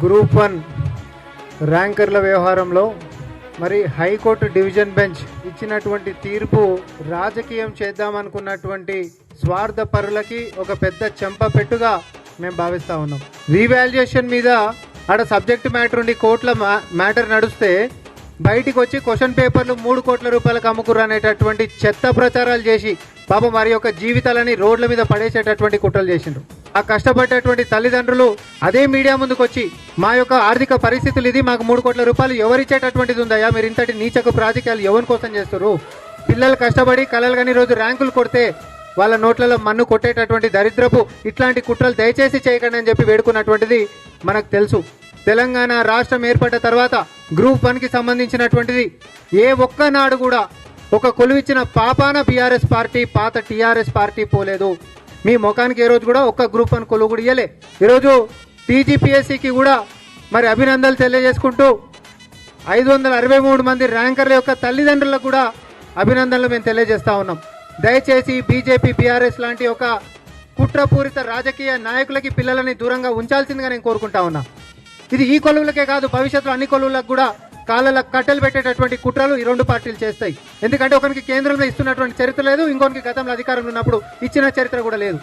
Group 1 ర్యాంకర్ల వ్యవహారంలో మరి high court division bench ఇచ్చినటువంటి తీర్పు రాజకీయం చేద్దామనుకున్నటువంటి స్వార్థపరులకి ఒక పెద్ద చెంపపెట్టుగా మేము భావిస్తూ ఉన్నాం. రీవాల్యుయేషన్ మీద ఆడ సబ్జెక్ట్ మ్యాటర్ ఉండి కోర్టుల మ్యాటర్ నడుస్తే బయటికి వచ్చి క్వశ్చన్ పేపర్లు 3 కోట్ల రూపాయలకు అమ్ముకుర్రు అనేటటువంటి చెత్త ప్రచారాలు చేసి పాపం వారి యొక్క జీవితాలని రోడ్ల మీద పడేసేటటువంటి కుట్రలు చేసిండ్రు. ఆ కష్టపడేటువంటి తల్లిదండ్రులు అదే మీడియా ముందుకు వచ్చి మా యొక్క ఆర్థిక పరిస్థితులు ఇది, మాకు 3 కోట్ల రూపాయలు ఎవరిచ్చేటటువంటిది ఉందయ్యా, మీరు ఇంతటి నీచకు రాజకీయాలు ఎవరి కోసం చేస్తారు, పిల్లలు కష్టపడి కలలు కానీ రోజు ర్యాంకులు కొడితే వాళ్ళ నోట్లలో మన్ను కొట్టేటటువంటి దరిద్రపు ఇట్లాంటి కుట్రలు దయచేసి చేయకండి అని చెప్పి వేడుకున్నటువంటిది మనకు తెలుసు. తెలంగాణ రాష్ట్రం ఏర్పడ్డ తర్వాత గ్రూప్ 1కి సంబంధించినటువంటిది ఏ ఒక్కనాడు కూడా ఒక కొలువిచ్చిన పాపాన బీఆర్ఎస్ పార్టీ పాత టీఆర్ఎస్ పార్టీ పోలేదు. మీ ముఖానికి ఏ రోజు కూడా ఒక్క గ్రూప్ 1 కొలువు కూడా ఇవ్వలే. ఈరోజు టీజీపీఎస్సీకి కూడా మరి అభినందనలు తెలియజేసుకుంటూ 563 మంది ర్యాంకర్ల యొక్క తల్లిదండ్రులకు కూడా అభినందనలు మేము తెలియజేస్తూ ఉన్నాం. దయచేసి బీజేపీ బీఆర్ఎస్ లాంటి ఒక కుట్రపూరిత రాజకీయ నాయకులకి పిల్లలని దూరంగా ఉంచాల్సిందిగా నేను కోరుకుంటా ఉన్నా. ఇది ఈ కొలువులకే కాదు, భవిష్యత్తులో అన్ని కొలువులకు కూడా కాళ్ళకు కట్టెలు పెట్టేటటువంటి కుట్రలు ఈ 2 పార్టీలు చేస్తాయి. ఎందుకంటే ఒకరికి కేంద్రంలో ఇస్తున్నటువంటి చరిత్ర లేదు, ఇంకొకరికి గతంలో అధికారంలో ఉన్నప్పుడు ఇచ్చిన చరిత్ర కూడా లేదు.